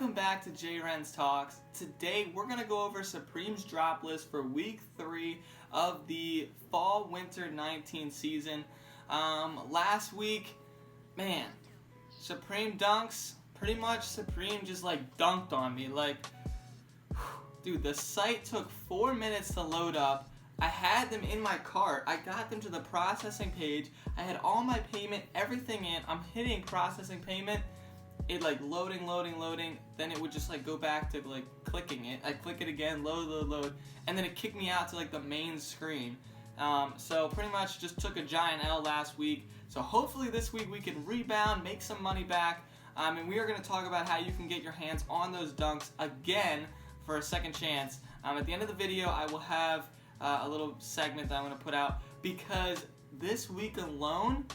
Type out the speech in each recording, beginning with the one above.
welcome back to J Ren's Talks. Today we're going to go over Supreme's drop list for week 3 of the Fall/Winter 19 season. Last week, man, Supreme dunks, pretty much Supreme just like dunked on me. Like, dude, the site took 4 minutes to load up. I had them in my cart. I got them to the processing page. I had all my payment, everything in. I'm hitting processing payment. It like loading. Then it would just like go back to like clicking it. I click it again, load. And then it kicked me out to like the main screen. So pretty much just took a giant L last week. So hopefully this week we can rebound, make some money back. And we are going to talk about how you can get your hands on those dunks again for a second chance. At the end of the video, I will have a little segment that I'm going to put out, because this week alone,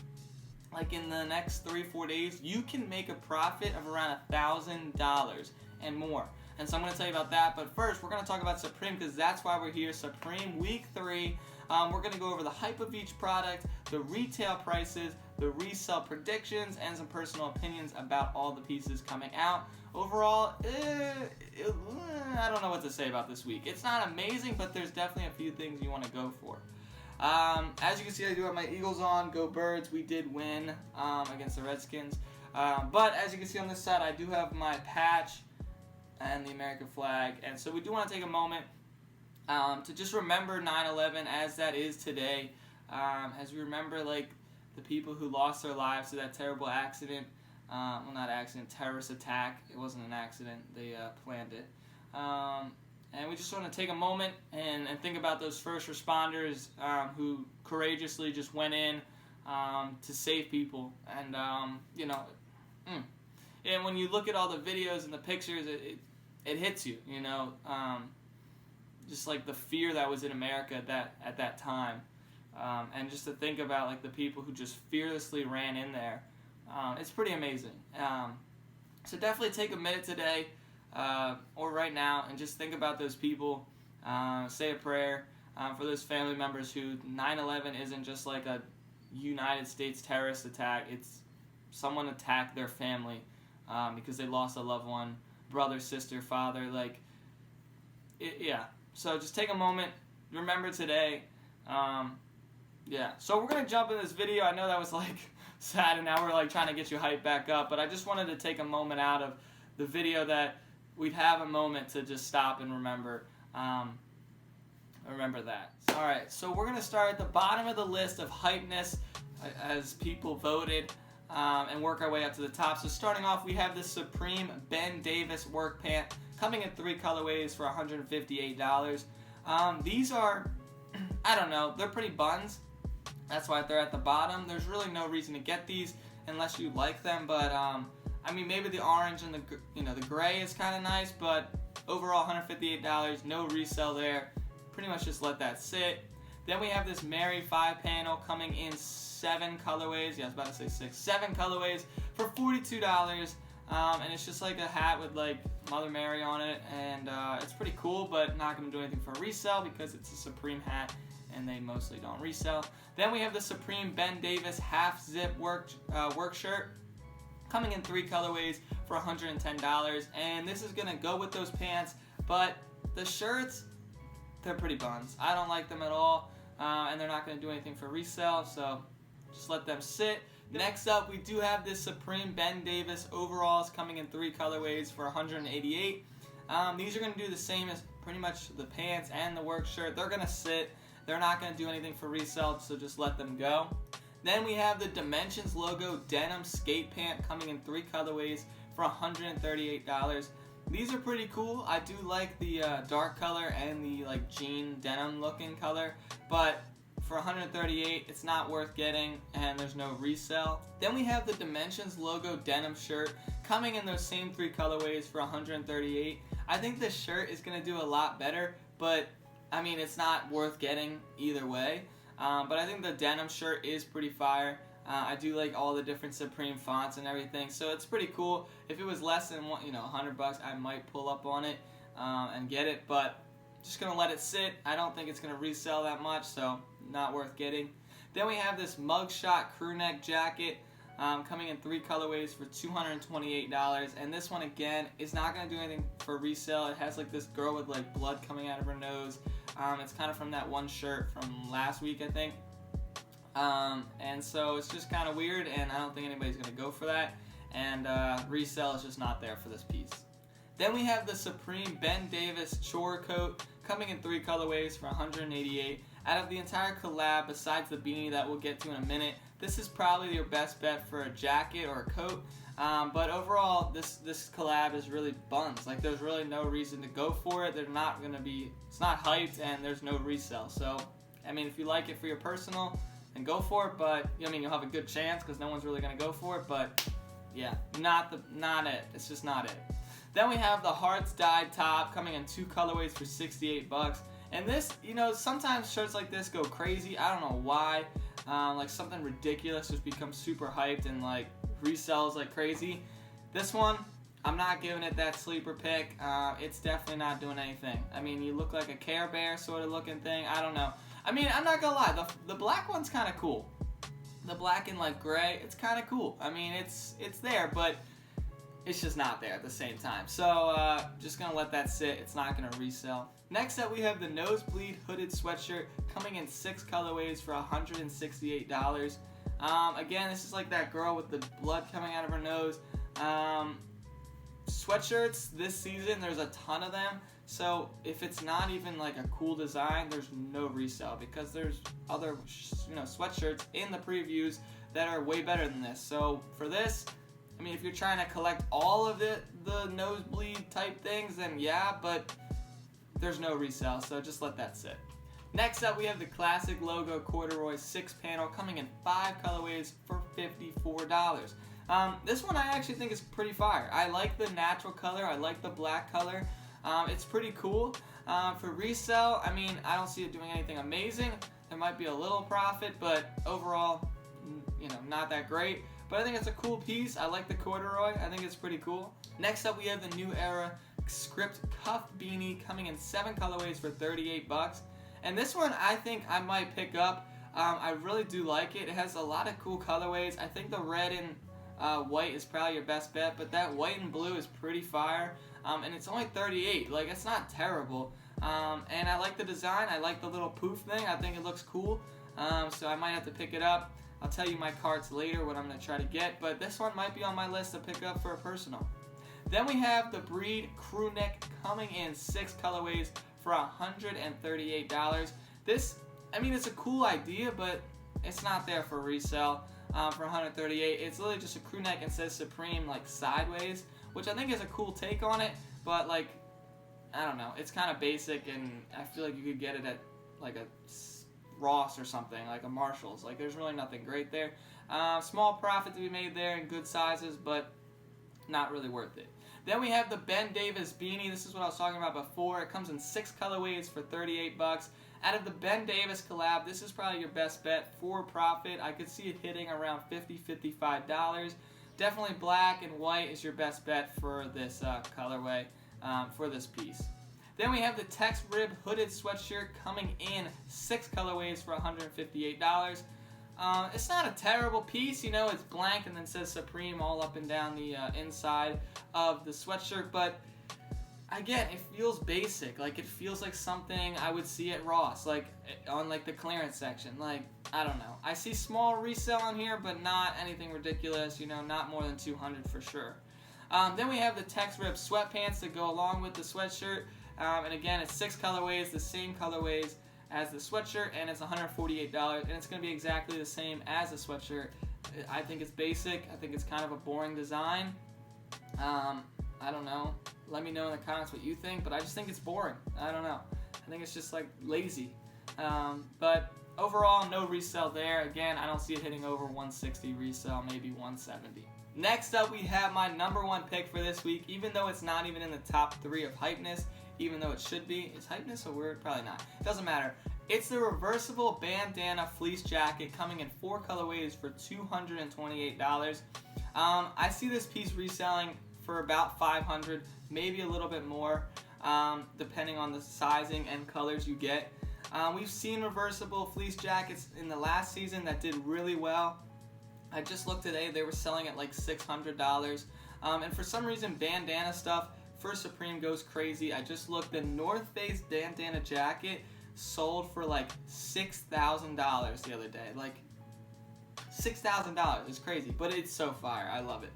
like in the next 3-4 days, you can make a profit of around $1,000 and more. And so I'm going to tell you about that. But first, we're going to talk about Supreme, because that's why we're here. Supreme week 3. We're going to go over the hype of each product, the retail prices, the resale predictions, and some personal opinions about all the pieces coming out. Overall, I don't know what to say about this week. It's not amazing, but there's definitely a few things you want to go for. As you can see, I do have my Eagles on. Go Birds. We did win against the Redskins. But as you can see on this side, I do have my patch and the American flag. And so we do want to take a moment to just remember 9/11 as that is today. As we remember like the people who lost their lives to that terrible accident. Well, not accident, terrorist attack. It wasn't an accident. They planned it. And we just want to take a moment and think about those first responders who courageously just went in to save people. And, and when you look at all the videos and the pictures, it hits you, just like the fear that was in America at that time. And just to think about like the people who just fearlessly ran in there. It's pretty amazing. So definitely take a minute today or right now and just think about those people. Say a prayer for those family members who 9/11 isn't just like a United States terrorist attack. It's someone attacked their family because they lost a loved one, brother, sister, father. Yeah. So just take a moment. Remember today. So we're going to jump in this video. I know that was like sad, and now we're like trying to get you hyped back up, but I just wanted to take a moment out of the video that we'd have a moment to just stop and remember that. Alright, so we're going to start at the bottom of the list of hypeness as people voted and work our way up to the top. So starting off, we have the Supreme Ben Davis work pant coming in 3 colorways for $158. These are, I don't know, they're pretty buns. That's why they're at the bottom. There's really no reason to get these unless you like them, but I mean, maybe the orange and the gray is kind of nice, but overall $158, no resale there. Pretty much just let that sit. Then we have this Mary 5 panel coming in 7 colorways. Yeah, I was about to say 6. 7 colorways for $42, and it's just like a hat with like Mother Mary on it, and it's pretty cool, but not going to do anything for resale because it's a Supreme hat and they mostly don't resell. Then we have the Supreme Ben Davis half zip work shirt coming in 3 colorways for $110, and this is going to go with those pants, but the shirts, they're pretty buns. I don't like them at all, and they're not going to do anything for resale, so just let them sit. Next up, we do have this Supreme Ben Davis overalls coming in 3 colorways for $188. These are going to do the same as pretty much the pants and the work shirt. They're going to sit. They're not going to do anything for resale, so just let them go. Then we have the Dimensions logo denim skate pant coming in 3 colorways for $138. These are pretty cool. I do like the dark color and the like jean denim looking color, but for $138, it's not worth getting, and there's no resale. Then we have the Dimensions logo denim shirt coming in those same 3 colorways for $138. I think this shirt is going to do a lot better, but I mean, it's not worth getting either way. But I think the denim shirt is pretty fire. I do like all the different Supreme fonts and everything, so it's pretty cool. If it was less than $100, I might pull up on it and get it, but just gonna let it sit. I don't think it's gonna resell that much, so not worth getting. Then we have this mugshot crew neck jacket. coming in 3 colorways for $228. And this one, again, is not going to do anything for resale. It has like this girl with like blood coming out of her nose. It's kind of from that one shirt from last week, I think. And so it's just kind of weird, and I don't think anybody's going to go for that. And resale is just not there for this piece. Then we have the Supreme Ben Davis Chore Coat coming in 3 colorways for $188. Out of the entire collab, besides the beanie that we'll get to in a minute, this is probably your best bet for a jacket or a coat. But overall, this collab is really buns. Like, there's really no reason to go for it. They're not going to be, it's not hyped, and there's no resale. So, I mean, if you like it for your personal, then go for it. But, I mean, you'll have a good chance because no one's really going to go for it. But, yeah, not it. It's just not it. Then we have the Hearts Dyed Top coming in 2 colorways for $68. And this, you know, sometimes shirts like this go crazy. I don't know why. Like something ridiculous just becomes super hyped and like resells like crazy. This one, I'm not giving it that sleeper pick. It's definitely not doing anything. I mean, you look like a Care Bear sort of looking thing. I don't know. I mean, I'm not gonna lie. The black one's kind of cool. The black and like gray, it's kind of cool. I mean, it's there, but it's just not there at the same time. So just gonna let that sit. It's not gonna resell. Next up, we have the Nosebleed Hooded Sweatshirt coming in 6 colorways for $168. Again, this is like that girl with the blood coming out of her nose. Sweatshirts this season, there's a ton of them. So if it's not even like a cool design, there's no resale because there's other sweatshirts in the previews that are way better than this. So for this, I mean, if you're trying to collect all of the nosebleed type things, then yeah, but there's no resale, so just let that sit. Next up, we have the classic logo corduroy 6-panel coming in 5 colorways for $54. This one I actually think is pretty fire. I like the natural color. I like the black color. It's pretty cool. For resale, I mean, I don't see it doing anything amazing. There might be a little profit, but overall, you know, not that great. But I think it's a cool piece. I like the corduroy. I think it's pretty cool. Next up, we have the New Era Script Cuff Beanie coming in 7 colorways for $38. And this one I think I might pick up. I really do like it. It has a lot of cool colorways. I think the red and white is probably your best bet, but that white and blue is pretty fire. And it's only $38. Like, it's not terrible. And I like the design. I like the little poof thing. I think it looks cool. So I might have to pick it up. I'll tell you my carts later, what I'm going to try to get, but this one might be on my list to pick up for a personal. Then we have the Breed Crew Neck coming in 6 colorways for $138. This, I mean, it's a cool idea, but it's not there for resale for $138. It's literally just a crew neck and says Supreme like sideways, which I think is a cool take on it, but like, I don't know, it's kind of basic, and I feel like you could get it at like a Ross or something, like a Marshall's. Like, there's really nothing great there. Small profit to be made there in good sizes, but not really worth it. Then we have the Ben Davis beanie. This is what I was talking about before. It comes in 6 colorways for $38. Out of the Ben Davis collab, this is probably your best bet for profit. I could see it hitting around $50, $55. Definitely black and white is your best bet for this colorway, for this piece. Then we have the Tex Rib Hooded Sweatshirt coming in 6 colorways for $158. It's not a terrible piece, you know, it's blank and then says Supreme all up and down the inside of the sweatshirt, but again, it feels basic. Like, it feels like something I would see at Ross, like on like the clearance section. Like, I don't know. I see small resale on here, but not anything ridiculous, you know, not more than $200 for sure. Then we have the Tex Rib sweatpants that go along with the sweatshirt. And again, it's 6 colorways, the same colorways as the sweatshirt, and it's $148, and it's going to be exactly the same as the sweatshirt. I think it's basic. I think it's kind of a boring design. I don't know. Let me know in the comments what you think, but I just think it's boring. I don't know. I think it's just like lazy. But overall, no resale there. Again, I don't see it hitting over 160 resale, maybe 170. Next up, we have my #1 pick for this week, even though it's not even in the top 3 of hypeness, even though it should be. Is hypeness a word? Probably not. Doesn't matter. It's the reversible bandana fleece jacket coming in 4 colorways for $228. I see this piece reselling for about $500, maybe a little bit more, depending on the sizing and colors you get. We've seen reversible fleece jackets in the last season that did really well. I just looked today, they were selling at like $600. And for some reason, bandana stuff for Supreme goes crazy. I just looked, the North Face bandana jacket sold for like $6,000 the other day. Like $6,000, it's crazy, but it's so fire. I love it.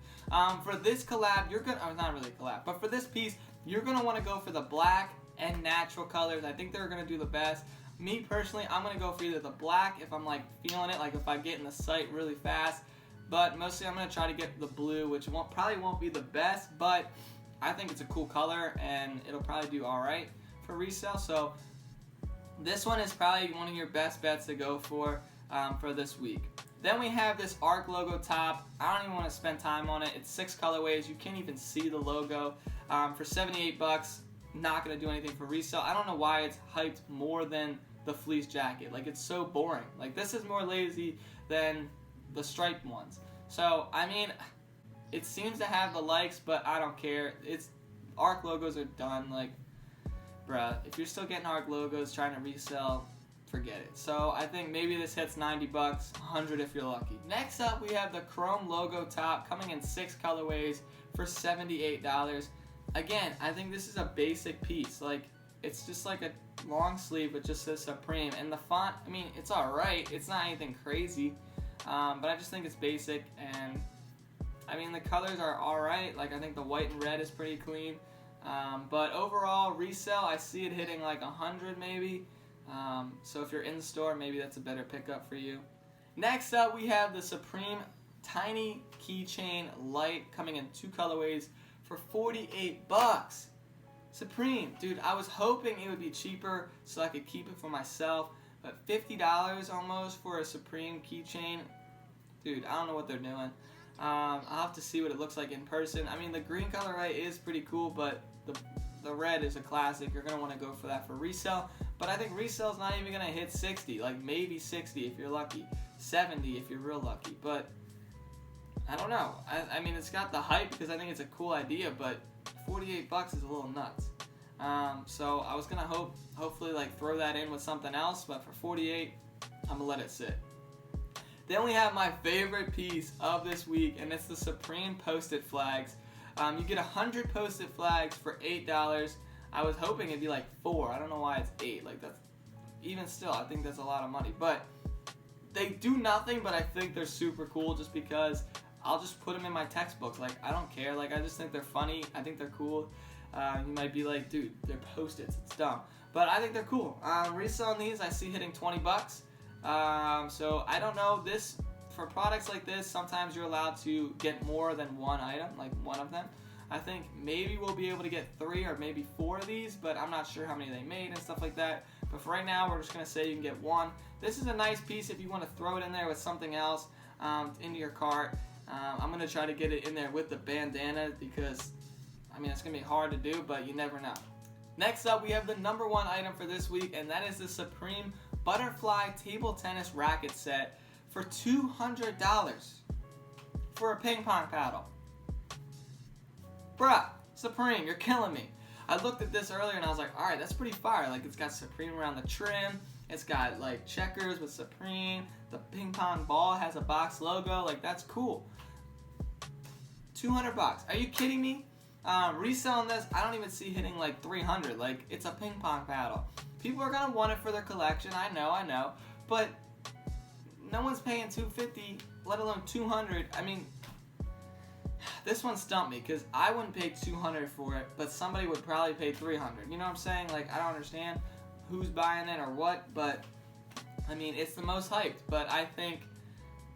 For this collab, you're gonna, not really a collab, but for this piece, you're gonna want to go for the black and natural colors. I think they're gonna do the best. Me personally, I'm gonna go for either the black if I'm like feeling it, like if I get in the sight really fast, but mostly I'm gonna try to get the blue, which probably won't be the best, but I think it's a cool color and it'll probably do all right for resale. So this one is probably one of your best bets to go for this week. Then we have this ARC logo top. I don't even want to spend time on it. It's 6 colorways. You can't even see the logo. For 78 bucks, not going to do anything for resale. I don't know why it's hyped more than the fleece jacket. Like, it's so boring. Like, this is more lazy than the striped ones. So, I mean, it seems to have the likes, but I don't care. ARC logos are done. Like, bruh, if you're still getting ARC logos trying to resell, forget it. So I think maybe this hits 90 bucks, 100 if you're lucky. Next up, we have the chrome logo top coming in 6 colorways for $78. Again, I think this is a basic piece. Like, it's just like a long sleeve with just says Supreme, and the font, I mean, it's all right. It's not anything crazy, but I just think it's basic, and I mean, the colors are all right. Like, I think the white and red is pretty clean, but overall resale, I see it hitting like 100 maybe. So if you're in the store, maybe that's a better pickup for you. Next up, we have the Supreme Tiny Keychain Light coming in 2 colorways for 48 bucks. Supreme, dude, I was hoping it would be cheaper so I could keep it for myself, but $50 almost for a Supreme keychain, dude, I don't know what they're doing. I'll have to see what it looks like in person. I mean, the green colorway is pretty cool, but the red is a classic. You're going to want to go for that for resale. But I think resale is not even going to hit 60. Like, maybe 60 if you're lucky. 70 if you're real lucky. But I don't know. I mean, it's got the hype because I think it's a cool idea, but 48 bucks is a little nuts. So I was going to hopefully like throw that in with something else, but for 48, I'm going to let it sit. Then we have my favorite piece of this week, and it's the Supreme Post-it flags. You get 100 Post-it flags for $8. I was hoping it'd be like 4. I don't know why it's 8. Like, that's, even still, I think that's a lot of money. But they do nothing, but I think they're super cool just because I'll just put them in my textbooks. Like, I don't care. Like, I just think they're funny. I think they're cool. You might be like, dude, they're Post-its. It's dumb. But I think they're cool. Reselling these, I see hitting 20 bucks. So I don't know, this, for products like this, sometimes you're allowed to get more than one item, like one of them. I think maybe we'll be able to get 3 or maybe 4 of these, but I'm not sure how many they made and stuff like that. But for right now, we're just going to say you can get 1. This is a nice piece if you want to throw it in there with something else into your cart. I'm going to try to get it in there with the bandana because, I mean, it's going to be hard to do, but you never know. Next up, we have the number 1 item for this week, and that is the Supreme Butterfly Table Tennis Racket Set for $200 for a ping pong paddle. Bruh, Supreme, you're killing me. I looked at this earlier and I was like, alright, that's pretty fire. Like, it's got Supreme around the trim. It's got, like, checkers with Supreme. The ping pong ball has a box logo. Like, that's cool. 200 bucks. Are you kidding me? Reselling this, I don't even see hitting, like, 300. Like, it's a ping pong paddle. People are going to want it for their collection. I know. But no one's paying $250, let alone $200. I mean, this one stumped me because I wouldn't pay $200 for it, but somebody would probably pay $300. You know what I'm saying? Like, I don't understand who's buying it or what, but I mean, it's the most hyped. But I think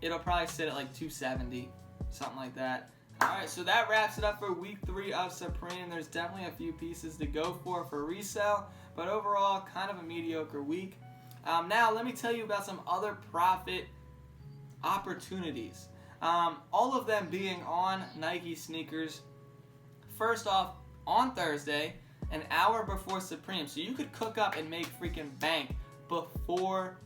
it'll probably sit at like $270, something like that. Alright, so that wraps it up for week 3 of Supreme. There's definitely a few pieces to go for resale, but overall, kind of a mediocre week. Now, let me tell you about some other profit opportunities. All of them being on Nike sneakers. First off, on Thursday, an hour before Supreme. So you could cook up and make freaking bank before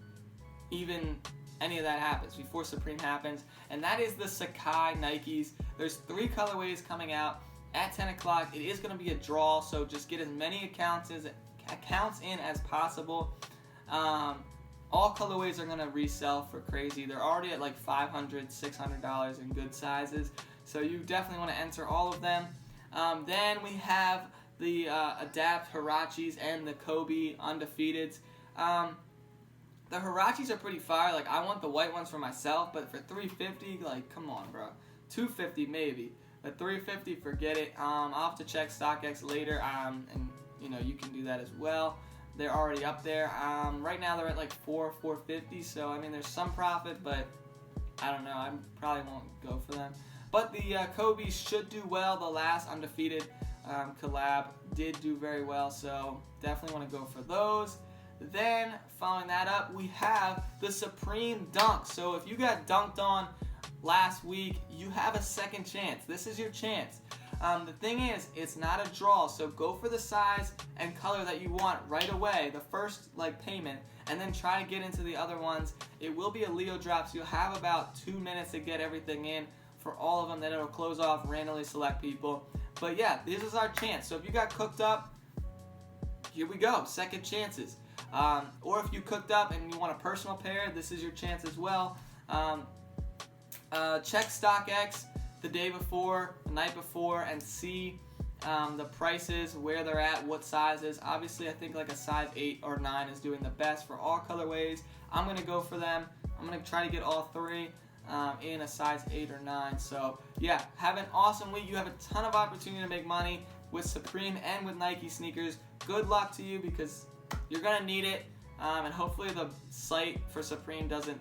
even any of that happens, before Supreme happens. And that is the Sakai Nikes. There's 3 colorways coming out at 10 o'clock. It is going to be a draw, so just get as many accounts in as possible. All colorways are going to resell for crazy. They're already at like $500, $600 in good sizes. So you definitely want to enter all of them. Then we have the Adapt Hirachis and the Kobe Undefeateds. The Hirachis are pretty fire. Like, I want the white ones for myself, but for $350, like, come on, bro. $250 maybe, but $350, forget it. I'll have to check StockX later, and you know, you can do that as well. They're already up there. Right now they're at like $450, so I mean, there's some profit, but I don't know. I probably won't go for them. But the Kobe's should do well. The last Undefeated collab did do very well, so definitely want to go for those. Then, following that up, we have the Supreme Dunk. So if you got dunked on last week, you have a second chance. This is your chance. The thing is, it's not a draw, so go for the size and color that you want right away, the first like payment, and then try to get into the other ones. It will be a Leo drop, so you'll have about 2 minutes to get everything in for all of them. Then it'll close off, randomly select people. But yeah, this is our chance. So if you got cooked up, here we go, second chances. Or if you cooked up and you want a personal pair, this is your chance as well. Check StockX the day before, the night before, and see the prices, where they're at, what sizes. Obviously, I think like a size 8 or 9 is doing the best for all colorways. I'm going to go for them. I'm going to try to get all three in a size 8 or 9. So yeah, have an awesome week. You have a ton of opportunity to make money with Supreme and with Nike sneakers. Good luck to you, because you're going to need it, and hopefully the site for Supreme doesn't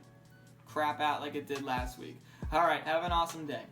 crap out like it did last week. All right, have an awesome day.